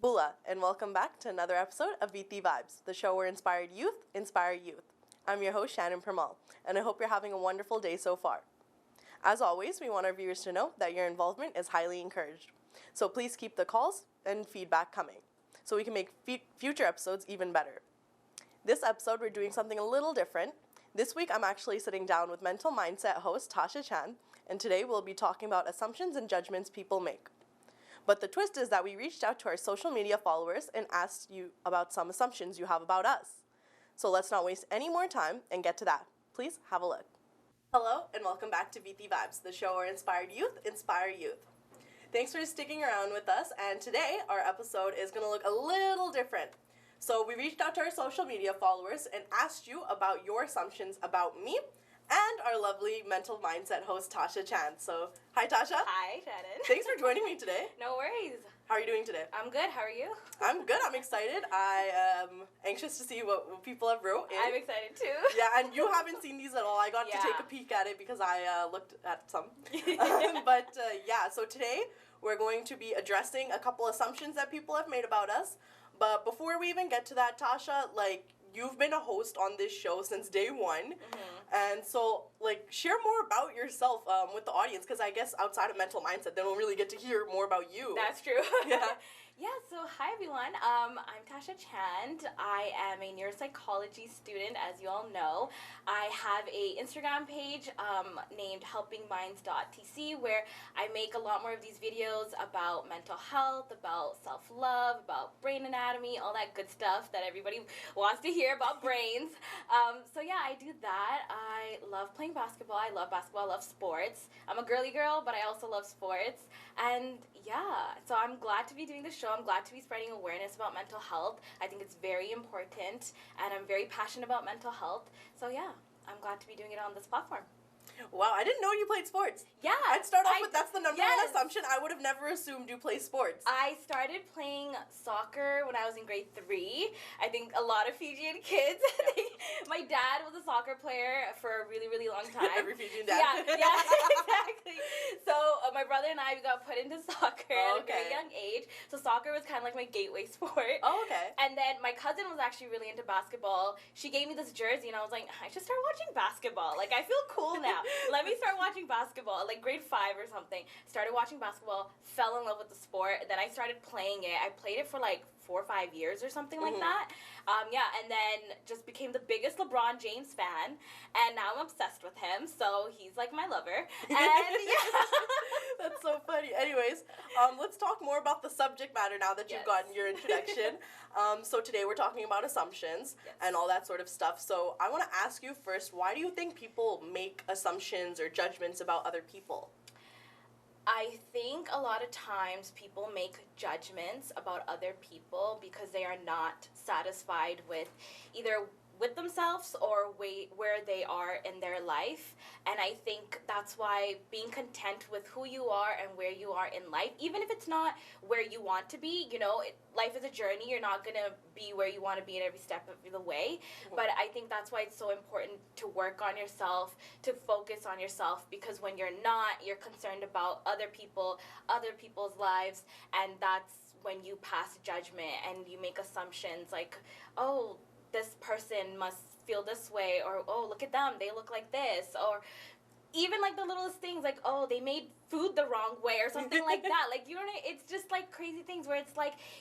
Hula, and welcome back to another episode of VitiVibes, the show where inspired youth inspire youth. I'm your host, Shannon Permal, and I hope you're having a wonderful day so far. As always, we want our viewers to know that your involvement is highly encouraged. So please keep the calls and feedback coming, so we can make future episodes even better. This episode, we're doing something a little different. This week, I'm actually sitting down with Mental Mindset host Tasha Chan, and today we'll be talking about assumptions and judgments people make. But the twist is that we reached out to our social media followers and asked you about some assumptions you have about us. So let's not waste any more time and get to that. Please have a look. Hello and welcome back to VitiVibes, the show where inspired youth inspire youth. Thanks for sticking around with us, and today our episode is going to look a little different. So we reached out to our social media followers and asked you about your assumptions about me and our lovely Mental Mindset host, Tasha Chan. So, hi, Tasha. Hi, Shannon. Thanks for joining me today. No worries. How are you doing today? I'm good. How are you? I'm good. I'm excited. I am anxious to see what people have wrote in. I'm excited too. Yeah, and you haven't seen these at all. I got to take a peek at it because I looked at some. So today we're going to be addressing a couple assumptions that people have made about us. But before we even get to that, Tasha, you've been a host on this show since day one. And so, share more about yourself with the audience, because I guess outside of Mental Mindset, they don't really get to hear more about you. That's true. Yeah. So hi everyone. I'm Tasha Chand. I am a neuropsychology student, as you all know. I have a Instagram page named helpingminds.tc, where I make a lot more of these videos about mental health, about self-love, about brain anatomy, all that good stuff that everybody wants to hear about brains. I do that. I love playing basketball. I love basketball. I love sports. I'm a girly girl, but I also love sports. And so I'm glad to be doing this show. I'm glad to be spreading awareness about mental health. I think it's very important, and I'm very passionate about mental health. So I'm glad to be doing it on this platform. Wow, I didn't know you played sports. Yeah. I'd start off with that's the number one assumption. I would have never assumed you play sports. I started playing soccer when I was in grade 3. I think a lot of Fijian kids. My dad was a soccer player for a really, really long time. Every Fijian dad. Yeah, exactly. So my brother and I got put into soccer at a very young age. So soccer was kind of like my gateway sport. Oh, okay. And then my cousin was actually really into basketball. She gave me this jersey, and I was like, I should start watching basketball. I feel cool now. Let me start watching basketball, grade 5 or something. Started watching basketball, fell in love with the sport, then I started playing it. I played it for 4 or 5 years or something like that. And then just became the biggest LeBron James fan, and now I'm obsessed with him, so he's my lover. And That's so funny. Anyways, let's talk more about the subject matter now that you've gotten your introduction. So today we're talking about assumptions and all that sort of stuff. So I want to ask you first, why do you think people make assumptions or judgments about other people? I think a lot of times people make judgments about other people because they are not satisfied with either with themselves or where they are in their life. And I think that's why being content with who you are and where you are in life, even if it's not where you want to be, life is a journey. You're not going to be where you want to be at every step of the way. But I think that's why it's so important to work on yourself, to focus on yourself, because when you're not, you're concerned about other people, other people's lives, and that's when you pass judgment and you make assumptions oh, this person must feel this way, or oh, look at them, they look like this, or even the littlest things oh, they made food the wrong way or something like that. It's just crazy things where it's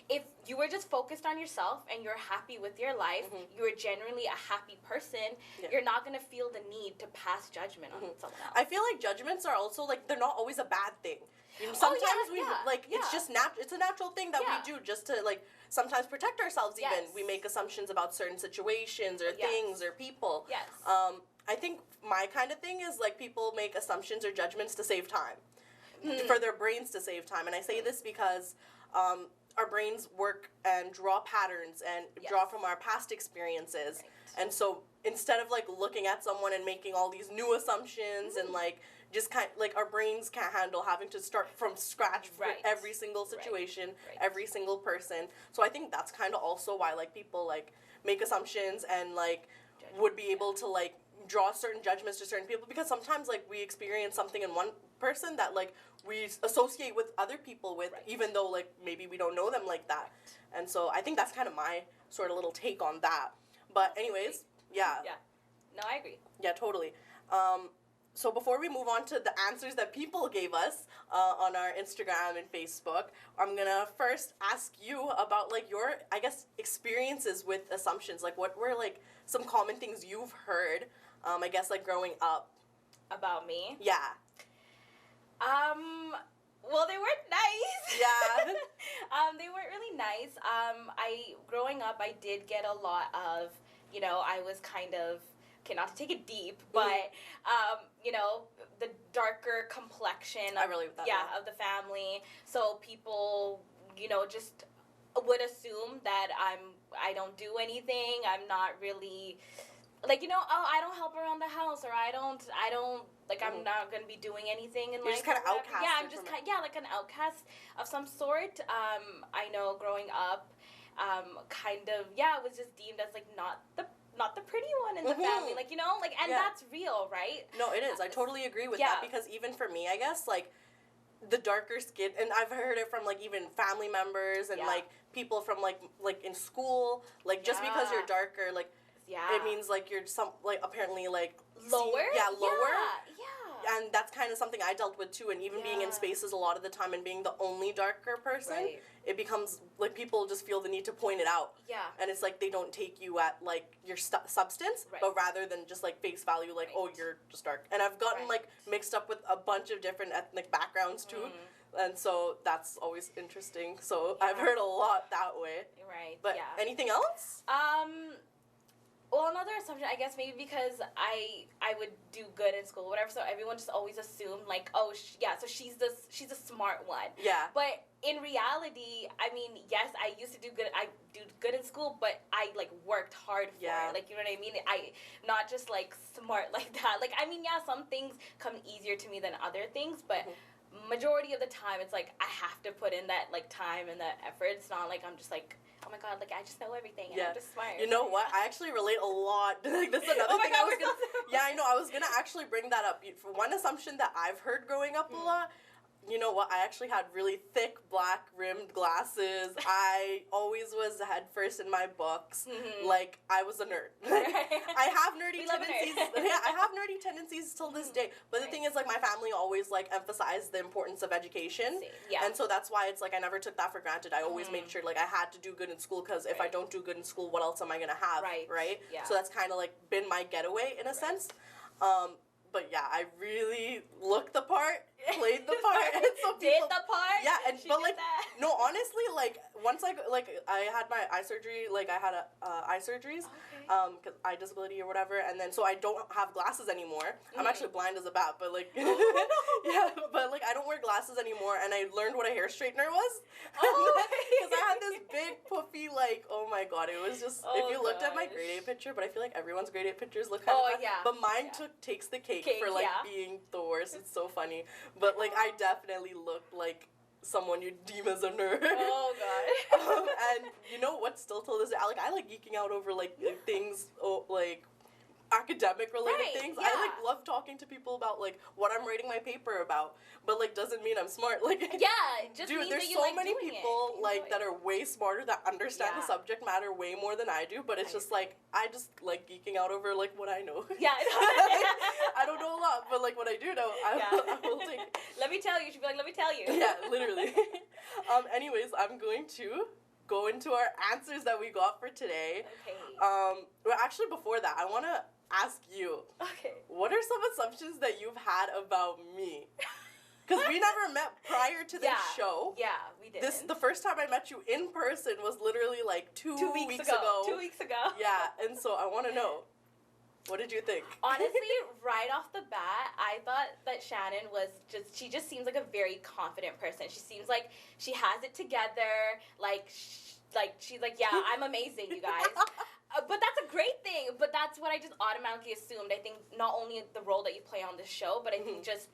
if you were just focused on yourself and you're happy with your life, you're generally a happy person, you're not going to feel the need to pass judgment on someone else. I feel judgments are also they're not always a bad thing. Sometimes it's just it's a natural thing that we do just to sometimes protect ourselves. Even we make assumptions about certain situations or things or people. I think my kind of thing is people make assumptions or judgments to save time, for their brains to save time. And I say this because our brains work and draw patterns and draw from our past experiences. Right. And so instead of looking at someone and making all these new assumptions and just our brains can't handle having to start from scratch for every single situation, every single person. So I think that's kind of also why people make assumptions and would be able to draw certain judgments to certain people, because sometimes like we experience something in one person that like we associate with other people with, even though like maybe we don't know them like that. And so I think that's kind of my sort of little take on that. But anyways, yeah. Yeah. No, I agree. Yeah, totally. So before we move on to the answers that people gave us on our Instagram and Facebook, I'm gonna first ask you about like your, I guess, experiences with assumptions. Like, what were like some common things you've heard, I guess, like growing up? About me? Yeah. Well, they weren't nice. Yeah. They weren't really nice. Growing up, I did get a lot of, I was kind of, okay, not to take it deep, but, the darker complexion I relate with that. of the family. So people, just would assume that I don't do anything. I'm not really, like, I don't help around the house, or I don't, like, I'm not going to be doing anything in life. You're just kind of outcast. Yeah, I'm just like an outcast of some sort. I know growing up, it was just deemed as, like, not the pretty one in the family, like, and that's real, right? No, it is. I totally agree with that, because even for me, I guess, like, the darker skin, and I've heard it from, like, even family members and, like, people from, like in school, like, just because you're darker, like, it means, like, you're apparently, like, lower? Lower. Yeah. And that's kind of something I dealt with, too, and even being in spaces a lot of the time and being the only darker person, it becomes, like, people just feel the need to point it out. Yeah. And it's, like, they don't take you at, like, your substance, but rather than just, like, face value, like, oh, you're just dark. And I've gotten, like, mixed up with a bunch of different ethnic backgrounds, too. And so that's always interesting. So I've heard a lot that way. Right, But anything else? Well, another assumption, I guess, maybe because I would do good in school, whatever. So everyone just always assumed, like, oh, so she's the smart one. Yeah. But in reality, I mean, yes, I used to do good. I do good in school, but I like worked hard for it. Like, you know what I mean? I not just like smart like that. Like, I mean, some things come easier to me than other things, but. Majority of the time, it's like I have to put in that like time and that effort. It's not like I'm just like, oh my god, like I just know everything and I'm just smart. You know what? I actually relate a lot. Like, this is another thing I was gonna. Yeah, I know. I was gonna actually bring that up. For one assumption that I've heard growing up a lot. You know what? I actually had really thick black rimmed glasses. I always was head first in my books. Like, I was a nerd. I have nerdy tendencies. I have nerdy tendencies till this day. But the thing is, like, my family always, like, emphasized the importance of education. Yeah. And so that's why it's, like, I never took that for granted. I always made sure, like, I had to do good in school, because if I don't do good in school, what else am I going to have? Right? Yeah. So that's kind of, like, been my getaway in a sense. But yeah, I really looked the part, played the part, and so did the part. Yeah, but like, no, honestly, like once I had my eye surgery, like I had eye surgeries, because eye disability or whatever, and then so I don't have glasses anymore. I'm actually blind as a bat, but like, but like I don't wear glasses anymore, and I learned what a hair straightener was, because I had this big puffy, like, oh my god, it was just if you looked at my grade 8 picture, but I feel like everyone's grade 8 pictures look kind of bad, but mine takes the cake for like being the worst. It's so funny. But like I definitely looked like someone you'd deem as a nerd. Oh god. And you know what? Still till this day, I like geeking out over like things like academic related things. I like love talking to people about like what I'm writing my paper about, but like doesn't mean I'm smart. Like just dude, means there's that you so like many doing people like that are way smarter that understand the subject matter way more than I do. But it's just like I just like geeking out over like what I know. Yeah, I don't know a lot, but like what I do know, I will take. Let me tell you. She'd be like, let me tell you. Yeah, literally. Anyways, I'm going to go into our answers that we got for today. Okay. Well, actually, before that, I want to ask you. Okay. What are some assumptions that you've had about me? Because we never met prior to this show. Yeah, we did. The first time I met you in person was literally like two weeks ago. 2 weeks ago. Yeah, and so I want to know. What did you think? Honestly, right off the bat, I thought that Shannon she just seems like a very confident person. She seems like she has it together. Like she's like, yeah, I'm amazing, you guys. But that's a great thing. But that's what I just automatically assumed. I think not only the role that you play on the show, but I think just,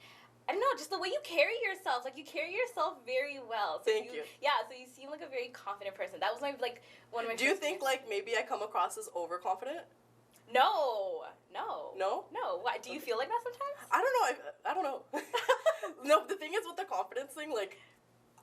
I don't know, just the way you carry yourself. Like, you carry yourself very well. So Thank you. Yeah, so you seem like a very confident person. That was my, like, one of my Do you think, like, maybe I come across as overconfident? No. No? No. Why? Do you feel like that sometimes? I don't know. I don't know. No, the thing is with the confidence thing, like,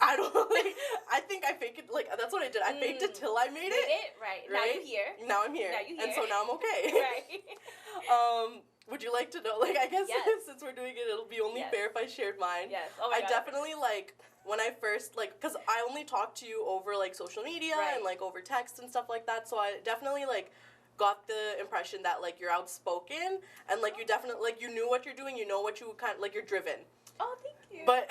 I don't like. I think I faked it. Like, that's what I did. I faked it till I made it. Right. Now you're here. Now I'm here. Now you're And here. so now I'm okay. Right. Would you like to know? Like, I guess Yes. since we're doing it, it'll be only Yes. fair if I shared mine. Yes. Oh my I God. definitely like when I first like, cause I only talk to you over like social media Right. and like over text and stuff like that. So I definitely like got the impression that like you're outspoken and like you definitely like you knew what you're doing. You know what you kind like you're driven. Oh, thank you. But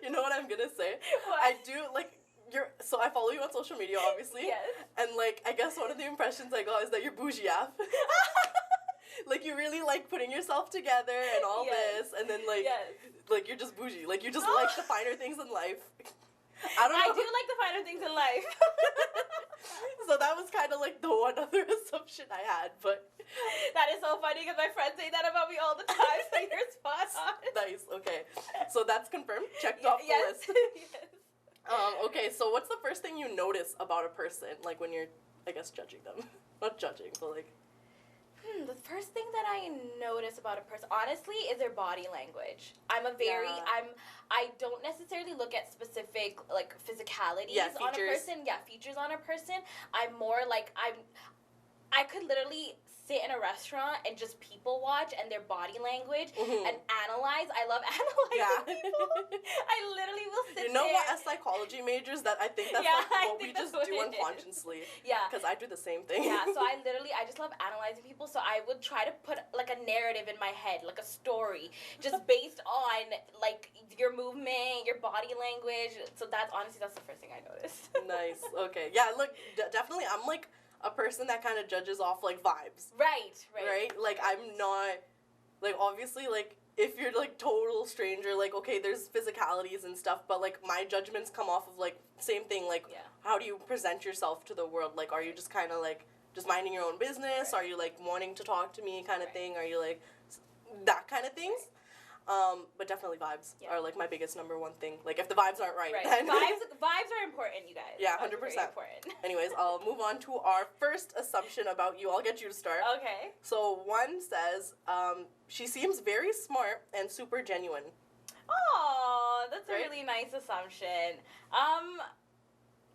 you know what I'm gonna say? What? I do like you're. So I follow you on social media, obviously. Yes. And like I guess one of the impressions I got is that you're bougie af. Like you really like putting yourself together and all Yes. this, and then like Yes. like you're just bougie. Like you just like the finer things in life. I don't know. I do like the finer things in life. So that was kind of like the one other assumption I had, but That is so funny because my friends say that about me all the time, so you're spot on. nice. Okay, so that's confirmed. Checked off the Yes. list. Yes. Okay, so what's the first thing you notice about a person, like when you're, I guess, judging them? Not judging, but like. The first thing that I notice about a person, honestly, is their body language. I don't necessarily look at specific, like, physicalities on a features. person. Yeah, features on a person. I'm more like, I could literally sit in a restaurant and just people watch and their body language and analyze. I love analyzing people. I literally will sit there. You know what, as psychology majors, that I think that's Yeah, like I what we think that's just what do it is. unconsciously. Yeah. Because I do the same thing. Yeah, so I just love analyzing people. So I would try to put like a narrative in my head, like a story, just based on like your movement, your body language. So that's the first thing I noticed. Nice. Okay. Yeah. Look, definitely, I'm like a person that kind of judges off like vibes. Right. Like I'm not like obviously like if you're like total stranger, like okay, there's physicalities and stuff, but like my judgments come off of like same thing. Like how do you present yourself to the world? Like are you just kind of like just minding your own business? Are you like wanting to talk to me kind of thing? Are you like that kind of things? But definitely vibes are like my biggest number one thing. Like if the vibes aren't right, then Vibes are important, you guys. Yeah, 100%. Very important. Anyways, I'll move on to our first assumption about you. I'll get you to start. Okay. So one says, she seems very smart and super genuine. Oh, that's Right? a really nice assumption.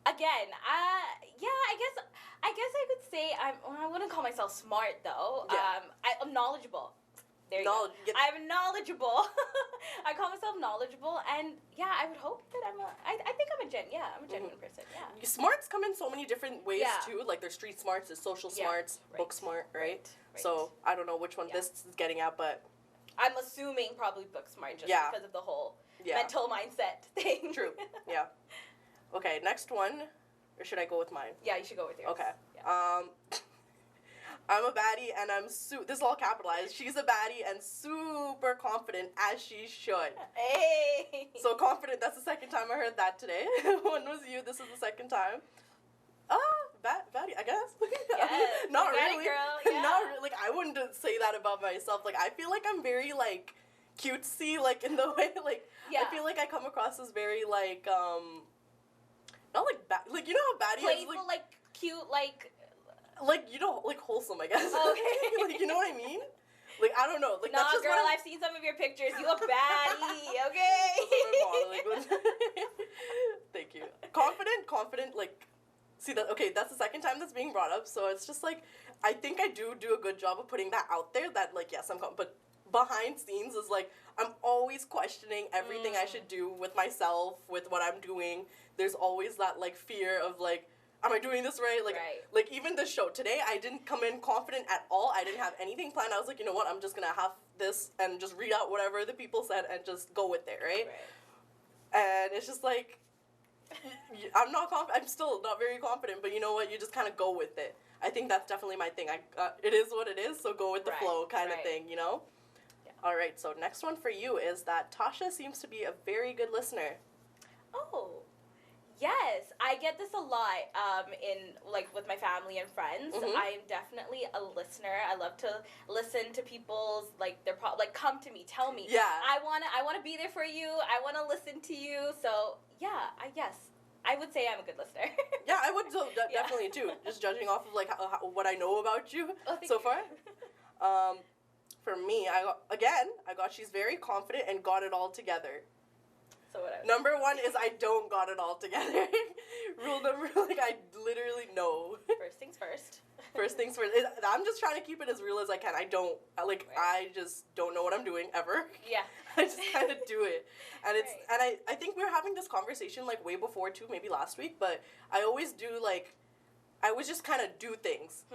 Again, I guess I could say I wouldn't call myself smart though. Yeah. I'm knowledgeable. There you go. I'm knowledgeable. I call myself knowledgeable, and yeah, I would hope that I think I'm a genuine person. Yeah. Smarts come in so many different ways Yeah. too. Like there's street smarts, there's social smarts, right. book smart, right? Right. So I don't know which one this is getting at, but I'm assuming probably book smart just because of the whole mental mindset thing. True. Yeah. Okay, next one. Or should I go with mine? Yeah, you should go with yours. Okay. Yeah. I'm a baddie and this is all capitalized. She's a baddie and super confident as she should. Hey. So confident, that's the second time I heard that today. One was you, this is the second time. Baddie, I guess. Yes. Not Baddie really. girl, yeah. Not really. Like, I wouldn't say that about myself. Like, I feel like I'm very, like, cutesy, like, in the way, like, I feel like I come across as very, like, not like, like, you know how baddie is, Playful, like, cute, like, you know, like, wholesome, I guess. Okay. Like, you know what I mean? Like, I don't know. Like, nah, that's just girl, what I've seen some of your pictures. You a baddie, okay? Thank you. Confident, like, see that, okay, that's the second time that's being brought up, so it's just, like, I think I do a good job of putting that out there, that, like, yes, but behind scenes is, like, I'm always questioning everything I should do with myself, with what I'm doing. There's always that, like, fear of, like, am I doing this right? Like even the show today, I didn't come in confident at all. I didn't have anything planned. I was like, you know what? I'm just gonna have this and just read out whatever the people said and just go with it, right? And it's just like, I'm not confident. I'm still not very confident, but you know what? You just kind of go with it. I think that's definitely my thing. It is what it is, so go with the flow kind of thing, you know? Yeah. All right. So next one for you is that Tasha seems to be a very good listener. Oh. Yes, I get this a lot in like with my family and friends. I'm definitely a listener. I love to listen to people's like their like come to me, tell me. Yeah. I wanna be there for you. I wanna listen to you. So yeah, yes. I would say I'm a good listener. Yeah, I would definitely too. Just judging off of like what I know about you so far. For me, I got she's very confident and got it all together. So whatever. Number one is I don't got it all together. Rule number, like, I literally know. First things first. First things first. I'm just trying to keep it as real as I can. I just don't know what I'm doing ever. Yeah. I just kind of do it. And it's, and I think we were having this conversation, like, way before, too, maybe last week, but I always do, like, I always just kind of do things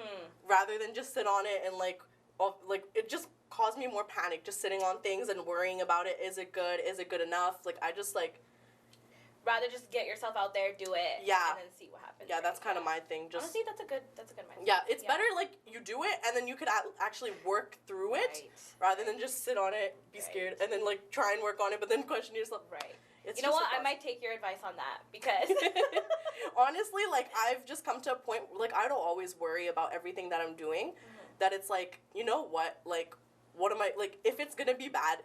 rather than just sit on it and, like, it just caused me more panic, just sitting on things and worrying about it. Is it good? Is it good enough? Like, I just, like... Rather just get yourself out there, do it, yeah. and then see what happens. Yeah, that's kind of my thing. Just honestly, that's a good mindset. Yeah, it's better, like, you do it, and then you could actually work through it, rather than just sit on it, be scared, and then, like, try and work on it, but then question yourself. Right. It's you know what? I might take your advice on that, because... Honestly, like, I've just come to a point, like, I don't always worry about everything that I'm doing, that it's like, you know what, like, what am I, like, if it's gonna be bad,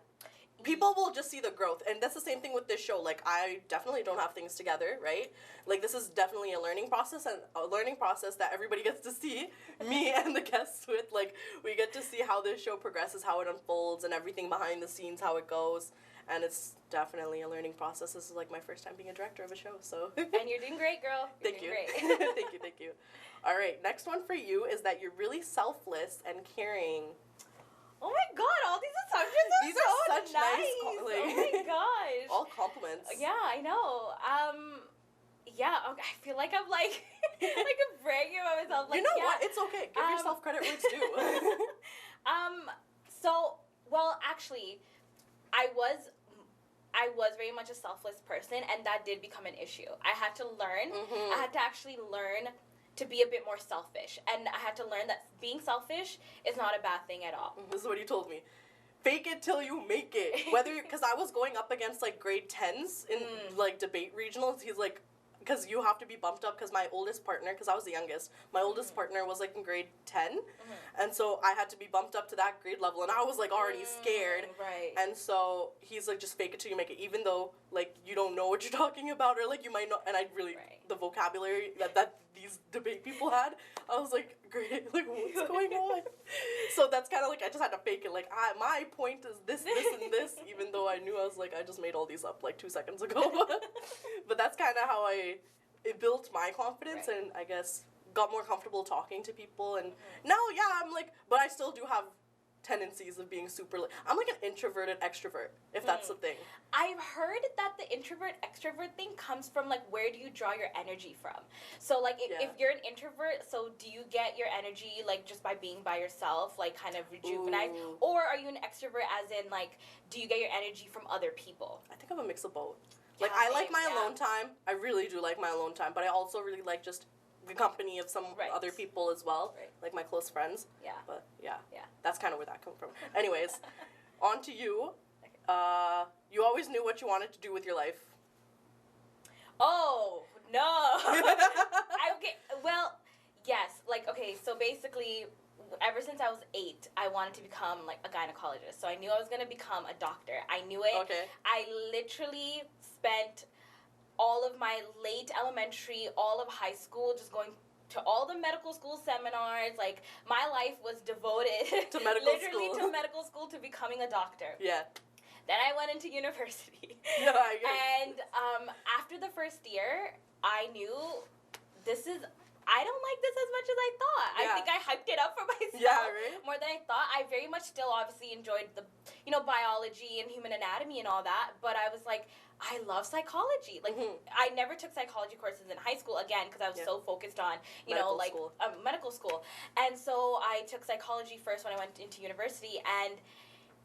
people will just see the growth. And that's the same thing with this show. Like, I definitely don't have things together, right? Like, this is definitely a learning process, and a learning process that everybody gets to see, me and the guests with. Like, we get to see how this show progresses, how it unfolds, and everything behind the scenes, how it goes. And it's definitely a learning process. This is, like, my first time being a director of a show, so. And you're doing great, girl. Thank you. Thank you. All right, next one for you is that you're really selfless and caring. Oh my god, all these assumptions are these so are such nice oh my gosh. All compliments. Yeah, I know. Yeah, okay, I feel like I'm like like I'm bragging about myself. Like, you know what? It's okay. Give yourself credit where it's due. So, well, actually, I was very much a selfless person, and that did become an issue. I had to learn. I had to actually learn to be a bit more selfish, and I had to learn that being selfish is not a bad thing at all. This is what he told me. Fake it till you make it. Whether, because I was going up against, like, grade 10s in, like, debate regionals. He's like, because you have to be bumped up, because my oldest partner, because I was the youngest, my oldest partner was, like, in grade 10, and so I had to be bumped up to that grade level, and I was, like, already scared. Right. And so he's like, just fake it till you make it, even though, like, you don't know what you're talking about, or, like, you might not, and I really, the vocabulary that these debate people had, I was like, great, like, what's going on? So that's kind of like, I just had to fake it, like, my point is this, and this, even though I knew I was like, I just made all these up, like, 2 seconds ago. But that's kind of how it built my confidence, and I guess got more comfortable talking to people, and now, yeah, I'm like, but I still do have tendencies of being super, I'm like an introverted extrovert, if that's the thing. I've heard that the introvert-extrovert thing comes from, like, where do you draw your energy from? So, like, if you're an introvert, so do you get your energy, like, just by being by yourself, like, kind of rejuvenate? Or are you an extrovert as in, like, do you get your energy from other people? I think I'm a mix of both. Like, I like my alone time. I really do like my alone time, but I also really like just the company of some other people as well, like my close friends. Yeah. But, yeah. That's kind of where that comes from. Anyways, on to you. You always knew what you wanted to do with your life. Oh, no. Okay, well, yes. Like, okay, so basically, ever since I was 8, I wanted to become, like, a gynecologist. So I knew I was going to become a doctor. I knew it. Okay. I literally spent all of my late elementary, all of high school, just going to all the medical school seminars. Like, my life was devoted to medical literally school. to medical school, to becoming a doctor. Yeah. Then I went into university. Yeah, I get it. And after the first year, I knew I don't like this as much as I thought. Yeah. I think I hyped it up for myself more than I thought. I very much still obviously enjoyed the, biology and human anatomy and all that, but I was like, I love psychology. Like, I never took psychology courses in high school, again, because I was so focused on, medical school. And so I took psychology first when I went into university, and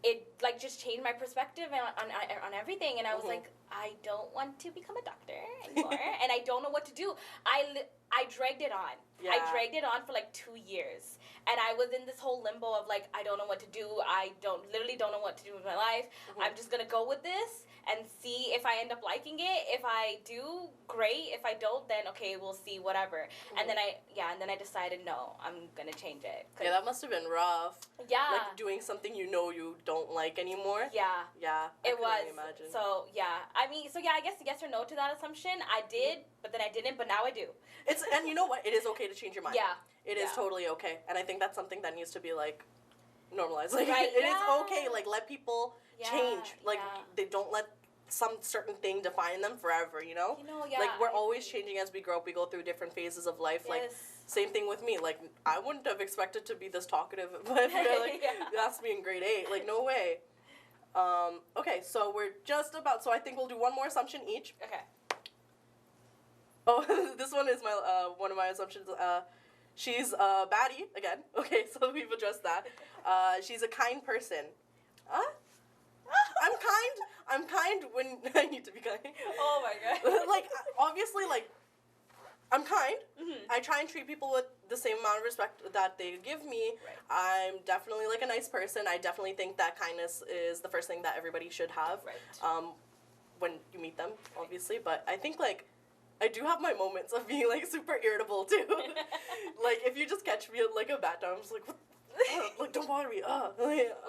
it, like, just changed my perspective on everything. And I was like, I don't want to become a doctor anymore, and I don't know what to do. I dragged it on. Yeah. I dragged it on for, like, 2 years. And I was in this whole limbo of, like, I don't know what to do. I literally don't know what to do with my life. I'm just going to go with this and see if I end up liking it. If I do, great. If I don't, then, okay, we'll see, whatever. And then I decided, no, I'm going to change it. Yeah, that must have been rough. Yeah. Like, doing something you don't like anymore. Yeah. Yeah, It was. imagine. So, yeah. I mean, so yeah, I guess yes or no to that assumption. I did, but then I didn't, but now I do. And you know what? It is okay to change your mind. Yeah. It is totally okay. And I think that's something that needs to be, like, normalized. Like, right, it is okay. Like, let people change. Like, they don't let some certain thing define them forever, you know? Like, we're always changing as we grow up. We go through different phases of life. Like, same thing with me. Like, I wouldn't have expected to be this talkative if like, you asked me in grade 8. Like, no way. Okay, so we're just about, so I think we'll do one more assumption each. Okay. Oh, this one is my, one of my assumptions. She's a baddie, again. Okay, so we've addressed that. She's a kind person. I'm kind when I need to be kind. Oh my god. Like, obviously, like, I'm kind. Mm-hmm. I try and treat people with the same amount of respect that they give me. Right. I'm definitely, like, a nice person. I definitely think that kindness is the first thing that everybody should have. Right. When you meet them, obviously. But I think, like, I do have my moments of being, like, super irritable, too. Like, if you just catch me at, like, a bad time, I'm just like, what? Like, don't bother me. Oh,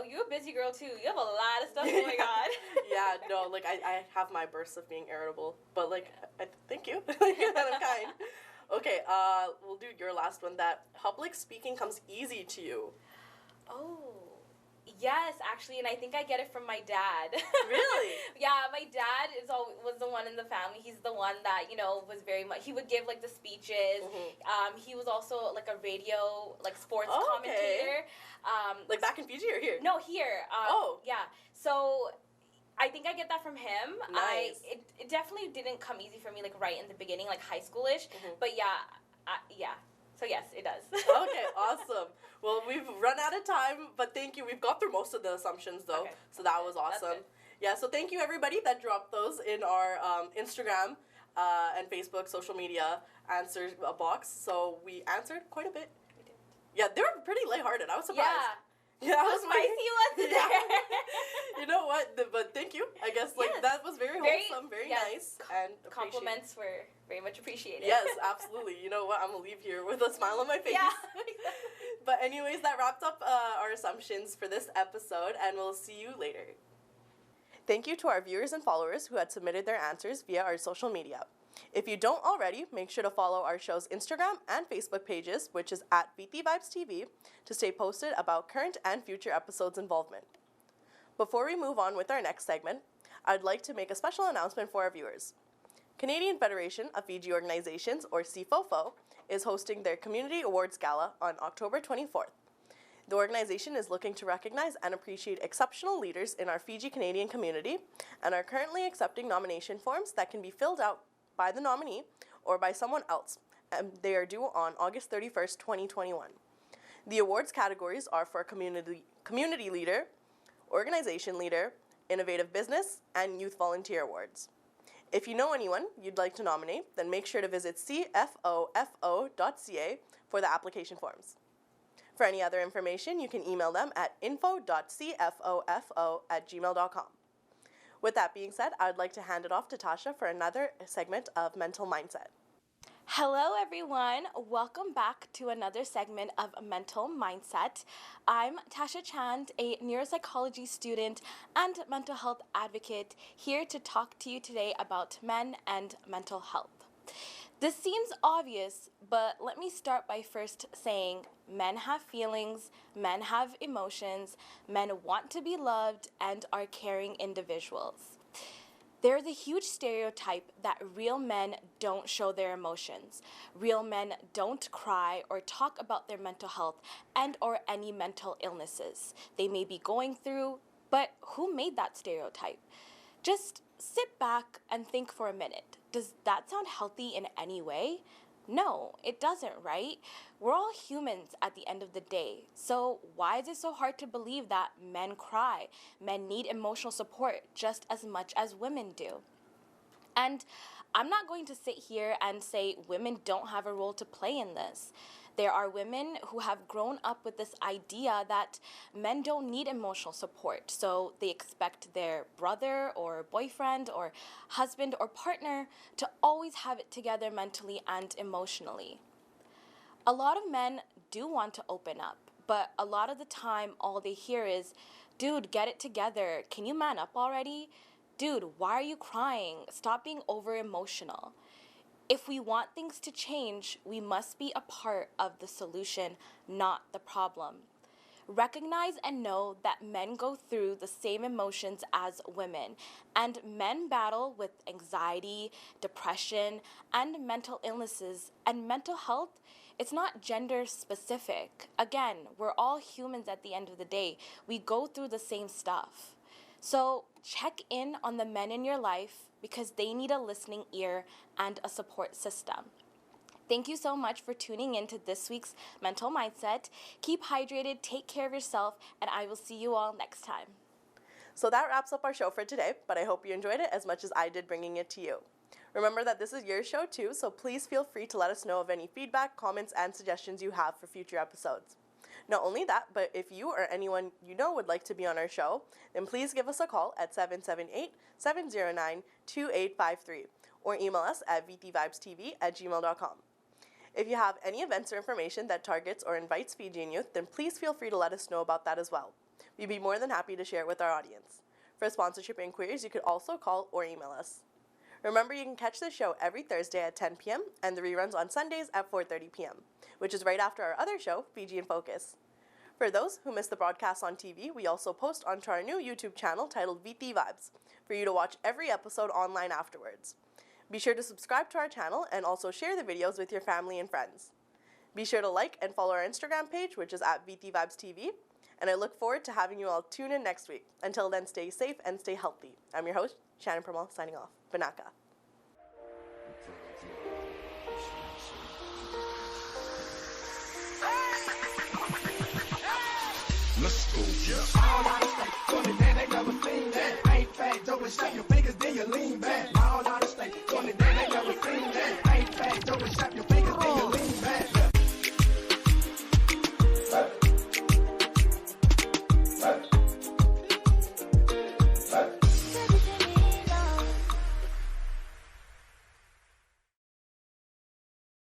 you're a busy girl, too. You have a lot of stuff going on. Yeah, no, like, I have my bursts of being irritable. But, like, thank you. That I'm kind. Okay, we'll do your last one. That public speaking comes easy to you. Oh. Yes, actually, and I think I get it from my dad. Really? Yeah, my dad was the one in the family. He's the one that, was very much, he would give, like, the speeches. Mm-hmm. He was also, like, a radio, like, sports Okay. commentator. Like, back in Fiji or here? No, here. Yeah. So, I think I get that from him. Nice. It definitely didn't come easy for me, like, right in the beginning, like, high schoolish. Mm-hmm. But, yeah. So, yes, it does. Okay, awesome. Well, we've run out of time, but thank you. We've got through most of the assumptions, though, Okay. so that was awesome. Yeah, so thank you, everybody that dropped those in our Instagram and Facebook social media answer box. So we answered quite a bit. We did. Yeah, they were pretty lighthearted. I was surprised. Yeah. I was Spicy ones there. You know what? But thank you. I guess, like, Yes. that was very wholesome, very yes. nice, and Compliments were very much appreciated. Yes, absolutely. You know what? I'm gonna leave here with a smile on my face. Yeah. But anyways, that wraps up our assumptions for this episode, and we'll see you later. Thank you to our viewers and followers who had submitted their answers via our social media. If you don't already, make sure to follow our show's Instagram and Facebook pages, which is at VitiVibes TV, to stay posted about current and future episodes' involvement. Before we move on with our next segment, I'd like to make a special announcement for our viewers. Canadian Federation of Fiji Organizations, or CFOFO, is hosting their Community Awards Gala on October 24th. The organization is looking to recognize and appreciate exceptional leaders in our Fiji Canadian community and are currently accepting nomination forms that can be filled out by the nominee or by someone else, and they are due on August 31st, 2021. The awards categories are for community leader, organization leader, innovative business, and youth volunteer awards. If you know anyone you'd like to nominate, then make sure to visit cfofo.ca for the application forms. For any other information, you can email them at info.cfofo@gmail.com. With that being said, I'd like to hand it off to Tasha for another segment of Mental Mindset. Hello, everyone. Welcome back to another segment of Mental Mindset. I'm Tasha Chand, a neuropsychology student and mental health advocate, here to talk to you today about men and mental health. This seems obvious, but let me start by first saying men have feelings, men have emotions, men want to be loved, and are caring individuals. There's a huge stereotype that real men don't show their emotions. Real men don't cry or talk about their mental health and or any mental illnesses they may be going through, but who made that stereotype? Just sit back and think for a minute. Does that sound healthy in any way? No, it doesn't, right? We're all humans at the end of the day. So why is it so hard to believe that men cry? Men need emotional support just as much as women do. And I'm not going to sit here and say women don't have a role to play in this. There are women who have grown up with this idea that men don't need emotional support, so they expect their brother or boyfriend or husband or partner to always have it together mentally and emotionally. A lot of men do want to open up, but a lot of the time all they hear is, dude, get it together. Can you man up already? Dude, why are you crying? Stop being over emotional. If we want things to change, we must be a part of the solution, not the problem. Recognize and know that men go through the same emotions as women, and men battle with anxiety, depression, and mental illnesses. And mental health, it's not gender specific. Again, we're all humans at the end of the day. We go through the same stuff. So check in on the men in your life because they need a listening ear and a support system. Thank you so much for tuning in to this week's Mental Mindset. Keep hydrated, take care of yourself, and I will see you all next time. So that wraps up our show for today, but I hope you enjoyed it as much as I did bringing it to you. Remember that this is your show too, so please feel free to let us know of any feedback, comments, and suggestions you have for future episodes. Not only that, but if you or anyone you know would like to be on our show, then please give us a call at 778-709-2853 or email us at vitivibestv@gmail.com. If you have any events or information that targets or invites Fijian youth, then please feel free to let us know about that as well. We'd be more than happy to share it with our audience. For sponsorship inquiries, you could also call or email us. Remember, you can catch this show every Thursday at 10 p.m. and the reruns on Sundays at 4:30 p.m., which is right after our other show, Fiji in Focus. For those who missed the broadcast on TV, we also post onto our new YouTube channel titled VitiVibes for you to watch every episode online afterwards. Be sure to subscribe to our channel and also share the videos with your family and friends. Be sure to like and follow our Instagram page, which is at VitiVibesTV, and I look forward to having you all tune in next week. Until then, stay safe and stay healthy. I'm your host, Shannon Permal, signing off. Banaka.